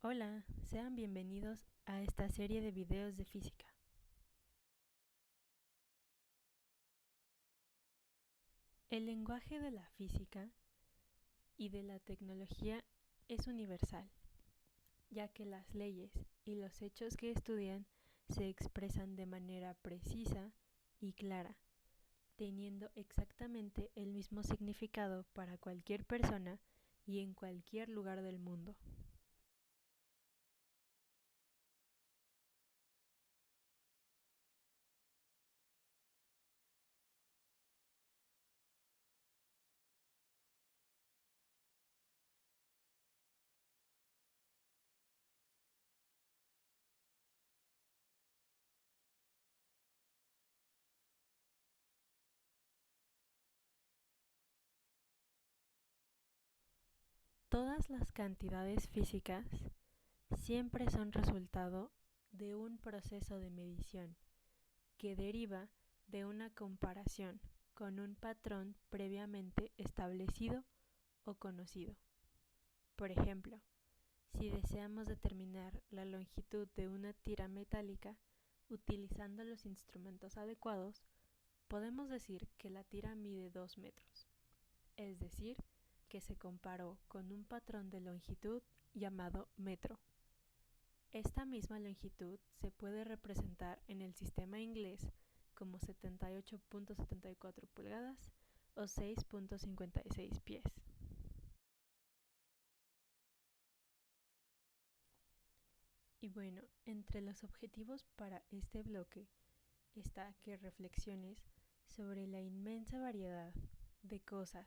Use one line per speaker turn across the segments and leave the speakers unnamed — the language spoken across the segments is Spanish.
Hola, sean bienvenidos a esta serie de videos de física. El lenguaje de la física y de la tecnología es universal, ya que las leyes y los hechos que estudian se expresan de manera precisa y clara, teniendo exactamente el mismo significado para cualquier persona y en cualquier lugar del mundo. Todas las cantidades físicas siempre son resultado de un proceso de medición que deriva de una comparación con un patrón previamente establecido o conocido. Por ejemplo, si deseamos determinar la longitud de una tira metálica utilizando los instrumentos adecuados, podemos decir que la tira mide 2 metros, es decir, que se comparó con un patrón de longitud llamado metro. Esta misma longitud se puede representar en el sistema inglés como 78.74 pulgadas o 6.56 pies. Y bueno, entre los objetivos para este bloque está que reflexiones sobre la inmensa variedad de cosas,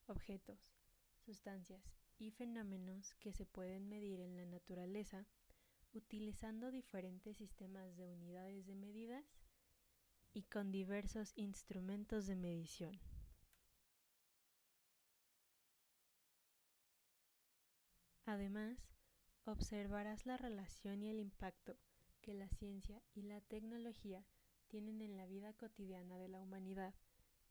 objetos, sustancias y fenómenos que se pueden medir en la naturaleza utilizando diferentes sistemas de unidades de medidas y con diversos instrumentos de medición. Además, observarás la relación y el impacto que la ciencia y la tecnología tienen en la vida cotidiana de la humanidad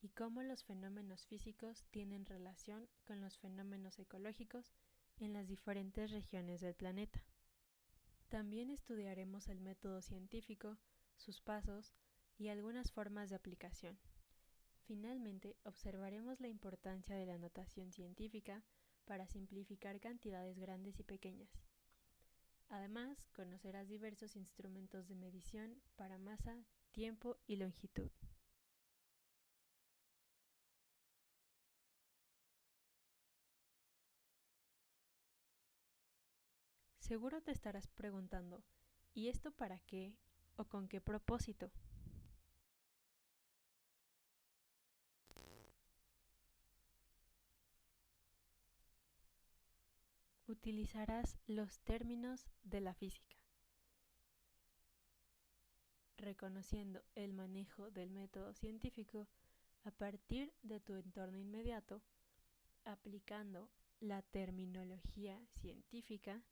y cómo los fenómenos físicos tienen relación con los fenómenos ecológicos en las diferentes regiones del planeta. También estudiaremos el método científico, sus pasos y algunas formas de aplicación. Finalmente, observaremos la importancia de la notación científica para simplificar cantidades grandes y pequeñas. Además, conocerás diversos instrumentos de medición para masa, tiempo y longitud. Seguro te estarás preguntando, ¿y esto para qué o con qué propósito? Utilizarás los términos de la física, reconociendo el manejo del método científico a partir de tu entorno inmediato, aplicando la terminología científica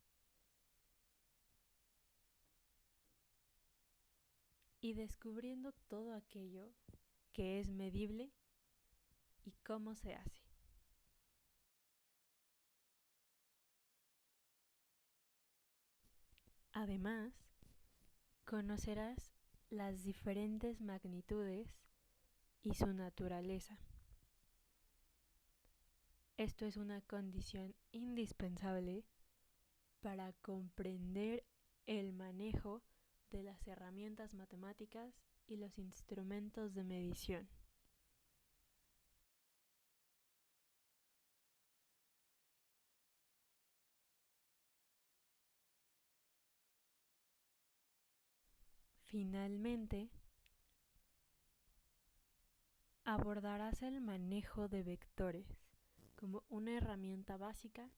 y descubriendo todo aquello que es medible y cómo se hace. Además, conocerás las diferentes magnitudes y su naturaleza. Esto es una condición indispensable para comprender el manejo de las herramientas matemáticas y los instrumentos de medición. Finalmente, abordarás el manejo de vectores como una herramienta básica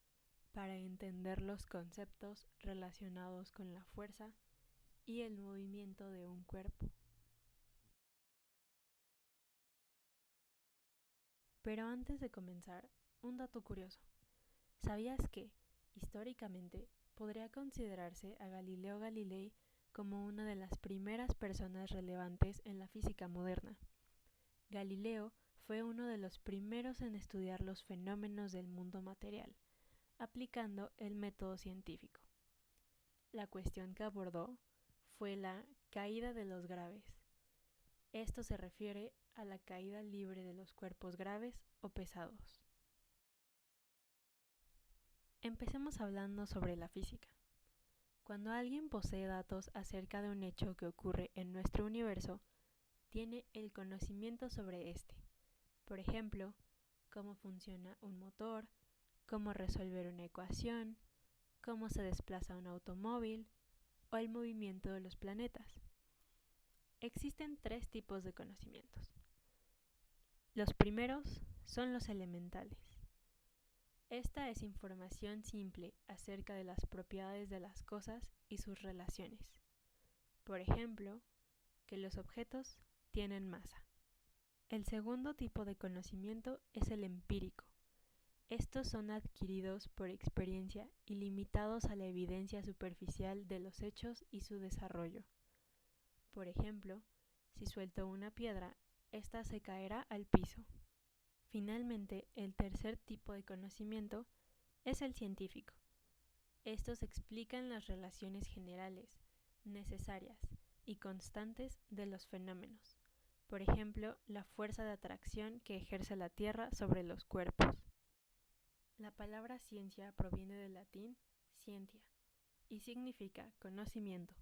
para entender los conceptos relacionados con la fuerza y el movimiento de un cuerpo. Pero antes de comenzar, un dato curioso. ¿Sabías que, históricamente, podría considerarse a Galileo Galilei como una de las primeras personas relevantes en la física moderna? Galileo fue uno de los primeros en estudiar los fenómenos del mundo material, aplicando el método científico. la cuestión que abordó fue la caída de los graves. Esto se refiere a la caída libre de los cuerpos graves o pesados. Empecemos hablando sobre la física. Cuando alguien posee datos acerca de un hecho que ocurre en nuestro universo, tiene el conocimiento sobre este. Por ejemplo, cómo funciona un motor, cómo resolver una ecuación, cómo se desplaza un automóvil o el movimiento de los planetas. Existen 3 tipos de conocimientos. Los primeros son los elementales. Esta es información simple acerca de las propiedades de las cosas y sus relaciones. Por ejemplo, que los objetos tienen masa. El segundo tipo de conocimiento es el empírico. Estos son adquiridos por experiencia y limitados a la evidencia superficial de los hechos y su desarrollo. Por ejemplo, si suelto una piedra, ésta se caerá al piso. Finalmente, el tercer tipo de conocimiento es el científico. Estos explican las relaciones generales, necesarias y constantes de los fenómenos. Por ejemplo, la fuerza de atracción que ejerce la Tierra sobre los cuerpos. La palabra ciencia proviene del latín scientia y significa conocimiento.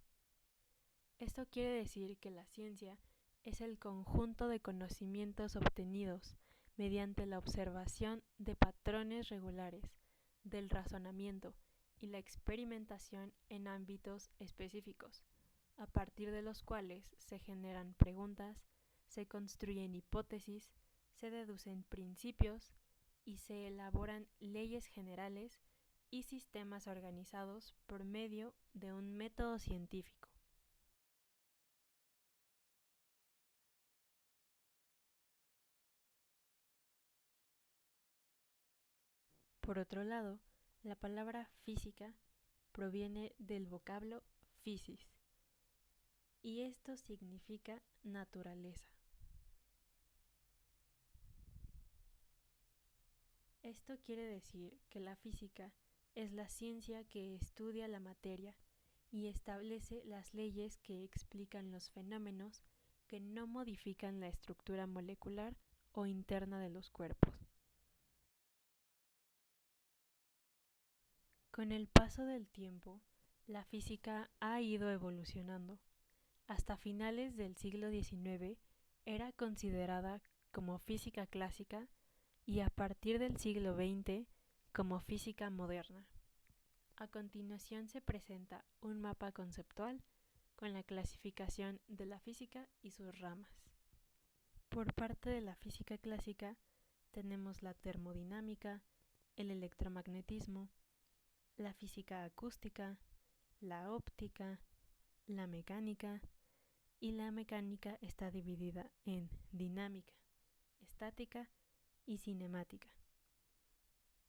Esto quiere decir que la ciencia es el conjunto de conocimientos obtenidos mediante la observación de patrones regulares, del razonamiento y la experimentación en ámbitos específicos, a partir de los cuales se generan preguntas, se construyen hipótesis, se deducen principios y se elaboran leyes generales y sistemas organizados por medio de un método científico. Por otro lado, la palabra física proviene del vocablo physis, y esto significa naturaleza. Esto quiere decir que la física es la ciencia que estudia la materia y establece las leyes que explican los fenómenos que no modifican la estructura molecular o interna de los cuerpos. Con el paso del tiempo, la física ha ido evolucionando. Hasta finales del siglo XIX era considerada como física clásica y a partir del siglo XX como física moderna. A continuación se presenta un mapa conceptual con la clasificación de la física y sus ramas. Por parte de la física clásica tenemos la termodinámica, el electromagnetismo, la física acústica, la óptica, la mecánica, y la mecánica está dividida en dinámica, estática y cinemática.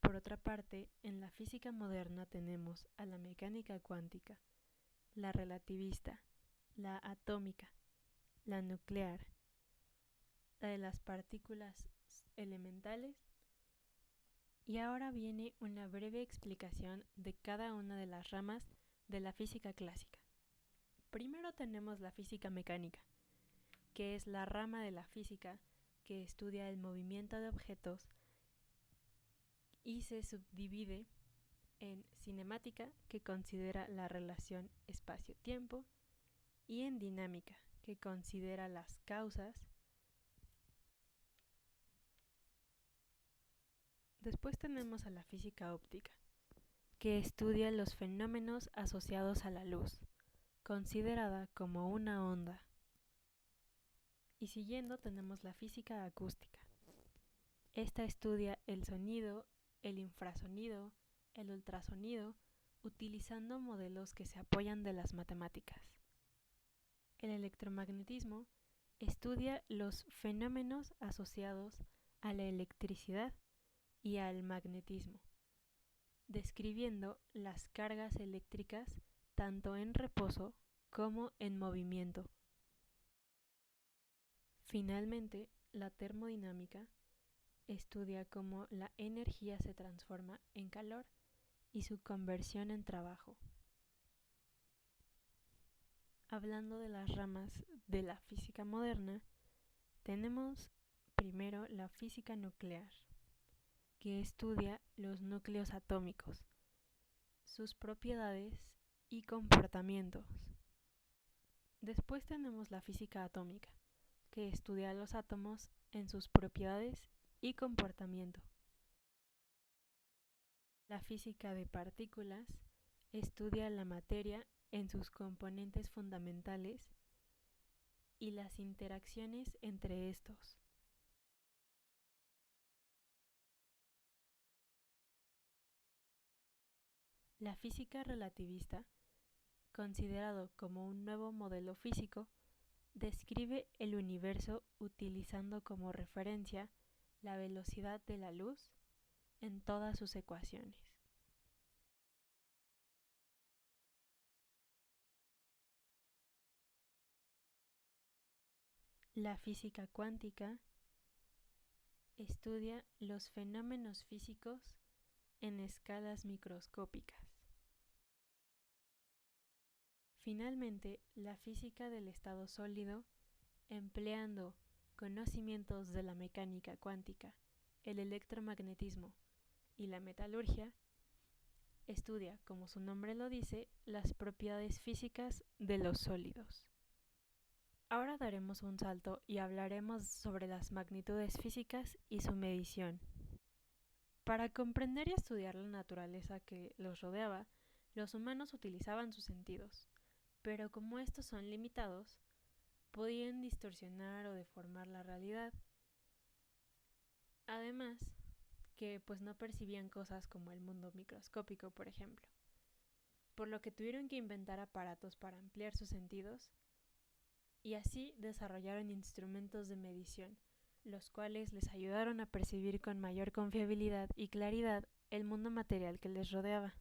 Por otra parte, en la física moderna tenemos a la mecánica cuántica, la relativista, la atómica, la nuclear, la de las partículas elementales, y ahora viene una breve explicación de cada una de las ramas de la física clásica. Primero tenemos la física mecánica, que es la rama de la física que estudia el movimiento de objetos y se subdivide en cinemática, que considera la relación espacio-tiempo, y en dinámica, que considera las causas. Después tenemos a la física óptica, que estudia los fenómenos asociados a la luz, considerada como una onda. Y siguiendo tenemos la física acústica. Esta estudia el sonido, el infrasonido, el ultrasonido, utilizando modelos que se apoyan de las matemáticas. El electromagnetismo estudia los fenómenos asociados a la electricidad y al magnetismo, describiendo las cargas eléctricas tanto en reposo como en movimiento. Finalmente, la termodinámica estudia cómo la energía se transforma en calor y su conversión en trabajo. Hablando de las ramas de la física moderna, tenemos primero la física nuclear, que estudia los núcleos atómicos, sus propiedades y comportamientos. Después tenemos la física atómica, que estudia los átomos en sus propiedades y comportamiento. La física de partículas estudia la materia en sus componentes fundamentales y las interacciones entre estos. La física relativista, considerado como un nuevo modelo físico, describe el universo utilizando como referencia la velocidad de la luz en todas sus ecuaciones. La física cuántica estudia los fenómenos físicos en escalas microscópicas. Finalmente, la física del estado sólido, empleando conocimientos de la mecánica cuántica, el electromagnetismo y la metalurgia, estudia, como su nombre lo dice, las propiedades físicas de los sólidos. Ahora daremos un salto y hablaremos sobre las magnitudes físicas y su medición. Para comprender y estudiar la naturaleza que los rodeaba, los humanos utilizaban sus sentidos, pero como estos son limitados, podían distorsionar o deformar la realidad. Además, que pues no percibían cosas como el mundo microscópico, por ejemplo, por lo que tuvieron que inventar aparatos para ampliar sus sentidos y así desarrollaron instrumentos de medición, los cuales les ayudaron a percibir con mayor confiabilidad y claridad el mundo material que les rodeaba.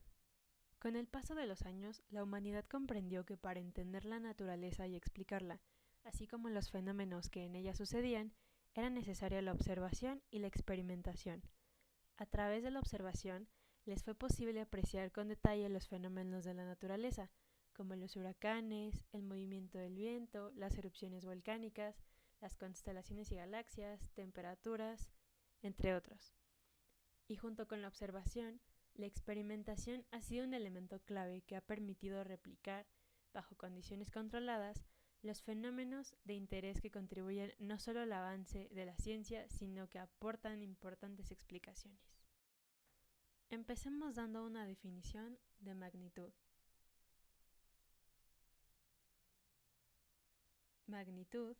Con el paso de los años, la humanidad comprendió que para entender la naturaleza y explicarla, así como los fenómenos que en ella sucedían, era necesaria la observación y la experimentación. A través de la observación, les fue posible apreciar con detalle los fenómenos de la naturaleza, como los huracanes, el movimiento del viento, las erupciones volcánicas, las constelaciones y galaxias, temperaturas, entre otros. Y junto con la observación, la experimentación ha sido un elemento clave que ha permitido replicar, bajo condiciones controladas, los fenómenos de interés que contribuyen no solo al avance de la ciencia, sino que aportan importantes explicaciones. Empecemos dando una definición de magnitud. Magnitud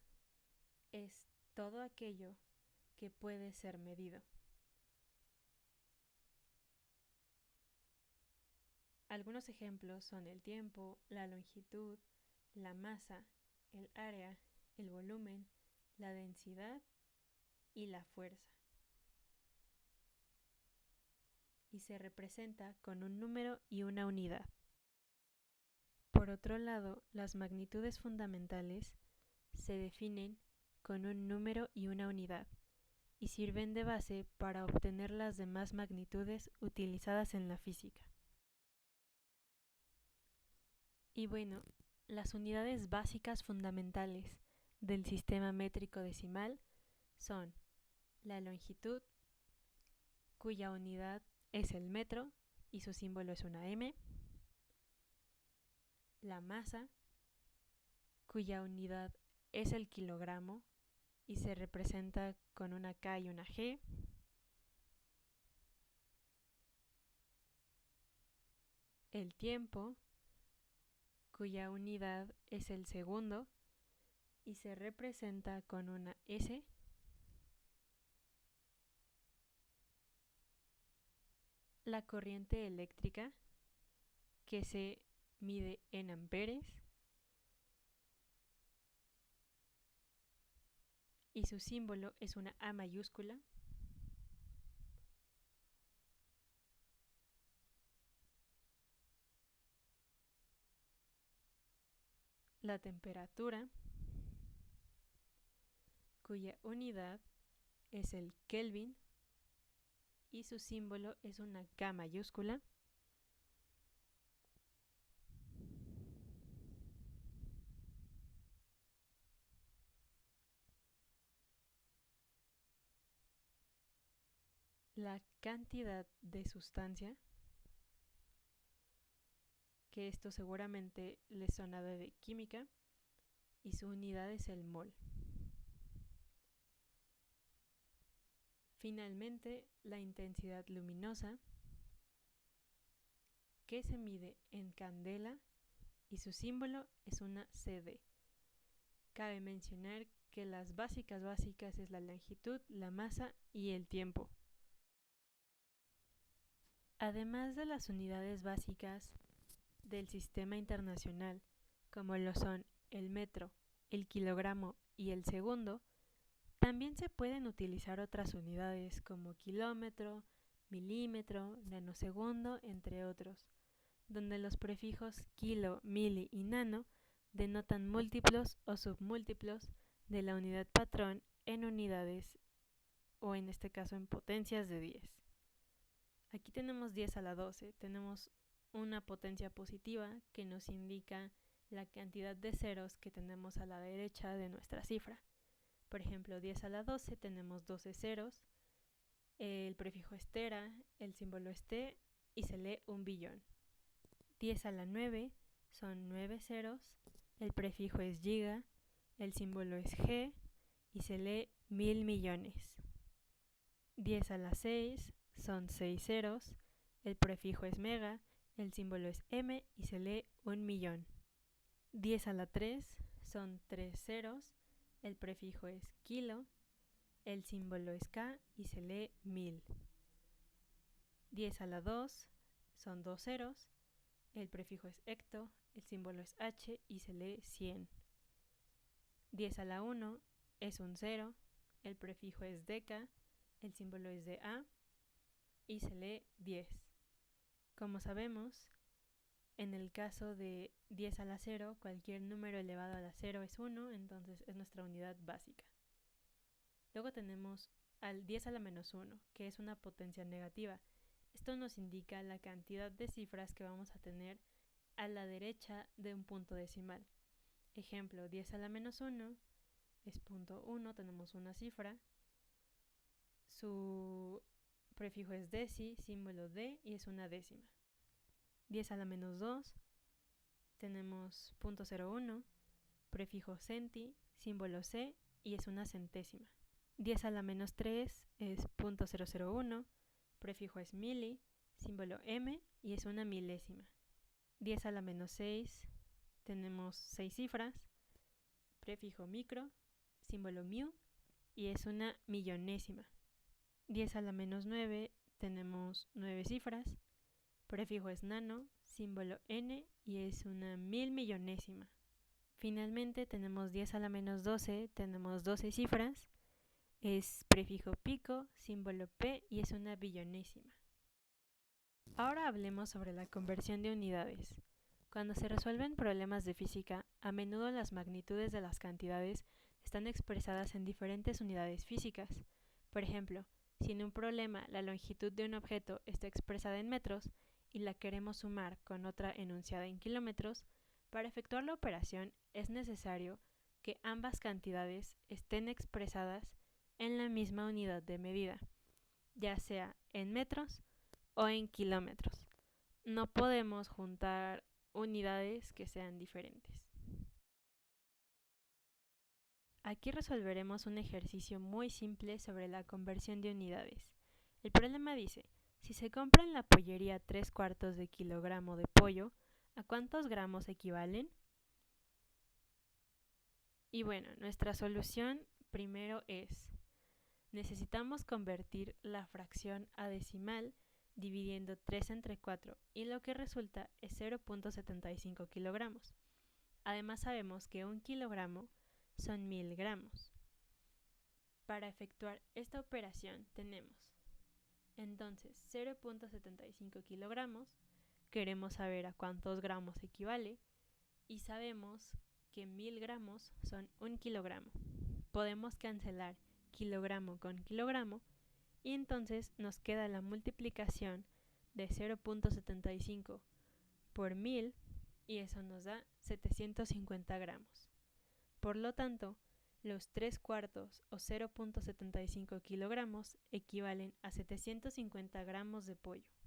es todo aquello que puede ser medido. Algunos ejemplos son el tiempo, la longitud, la masa, el área, el volumen, la densidad y la fuerza. Y se representa con un número y una unidad. Por otro lado, las magnitudes fundamentales se definen con un número y una unidad y sirven de base para obtener las demás magnitudes utilizadas en la física. Y bueno, las unidades básicas fundamentales del sistema métrico decimal son la longitud, cuya unidad es el metro y su símbolo es una m, la masa, cuya unidad es el kilogramo y se representa con una K y una G, el tiempo, cuya unidad es el segundo y se representa con una S, la corriente eléctrica, que se mide en amperes, y su símbolo es una A mayúscula, la temperatura, cuya unidad es el Kelvin y su símbolo es una K mayúscula, la cantidad de sustancia, que esto seguramente les suena de química, y su unidad es el mol. Finalmente, la intensidad luminosa, que se mide en candela y su símbolo es una CD. Cabe mencionar que las básicas es la longitud, la masa y el tiempo. Además de las unidades básicas del sistema internacional, como lo son el metro, el kilogramo y el segundo, también se pueden utilizar otras unidades como kilómetro, milímetro, nanosegundo, entre otros, donde los prefijos kilo, mili y nano denotan múltiplos o submúltiplos de la unidad patrón en unidades o en este caso en potencias de 10. Aquí tenemos 10 a la 12, tenemos una potencia positiva que nos indica la cantidad de ceros que tenemos a la derecha de nuestra cifra. Por ejemplo, 10 a la 12 tenemos 12 ceros, el prefijo es tera, el símbolo es T y se lee 1.000.000. 10 a la 9 son 9 ceros, el prefijo es giga, el símbolo es G y se lee 1.000.000.000. 10 a la 6 son 6 ceros, el prefijo es mega, el símbolo es M y se lee 1.000.000. 10 a la 3 son 3 ceros, el prefijo es kilo, el símbolo es K y se lee 1000. 10 a la 2 son 2 ceros, el prefijo es hecto, el símbolo es H y se lee 100. 10 a la 1 es un 0, el prefijo es deca, el símbolo es de A y se lee 10. Como sabemos, en el caso de 10 a la 0, cualquier número elevado a la 0 es 1, entonces es nuestra unidad básica. Luego tenemos al 10 a la menos 1, que es una potencia negativa. Esto nos indica la cantidad de cifras que vamos a tener a la derecha de un punto decimal. Ejemplo, 10 a la menos 1 es 0.1, tenemos una cifra. Su prefijo es deci, símbolo D y es una décima. 10 a la menos 2 tenemos 0.01, prefijo centi, símbolo C y es una centésima. 10 a la menos 3 es 0.001, prefijo es mili, símbolo M y es una milésima. 10 a la menos 6 tenemos 6 cifras, prefijo micro, símbolo mu y es una millonésima. 10 a la menos 9 tenemos 9 cifras, prefijo es nano, símbolo N y es una 1000.000.000ésima. Finalmente tenemos 10 a la menos 12, tenemos 12 cifras, es prefijo pico, símbolo P y es una billonésima. Ahora hablemos sobre la conversión de unidades. Cuando se resuelven problemas de física, a menudo las magnitudes de las cantidades están expresadas en diferentes unidades físicas. Por ejemplo, si en un problema la longitud de un objeto está expresada en metros y la queremos sumar con otra enunciada en kilómetros, para efectuar la operación es necesario que ambas cantidades estén expresadas en la misma unidad de medida, ya sea en metros o en kilómetros. No podemos juntar unidades que sean diferentes. Aquí resolveremos un ejercicio muy simple sobre la conversión de unidades. El problema dice, si se compra en la pollería 3/4 de kilogramo de pollo, ¿a cuántos gramos equivalen? Y bueno, nuestra solución primero es, necesitamos convertir la fracción a decimal dividiendo 3 entre 4 y lo que resulta es 0.75 kilogramos. Además sabemos que 1 kilogramo son 1000 gramos. Para efectuar esta operación tenemos entonces 0.75 kilogramos, queremos saber a cuántos gramos equivale y sabemos que 1000 gramos son 1 kilogramo. Podemos cancelar kilogramo con kilogramo y entonces nos queda la multiplicación de 0.75 por 1000 y eso nos da 750 gramos. Por lo tanto, Los 3 cuartos o 0.75 kilogramos equivalen a 750 gramos de pollo.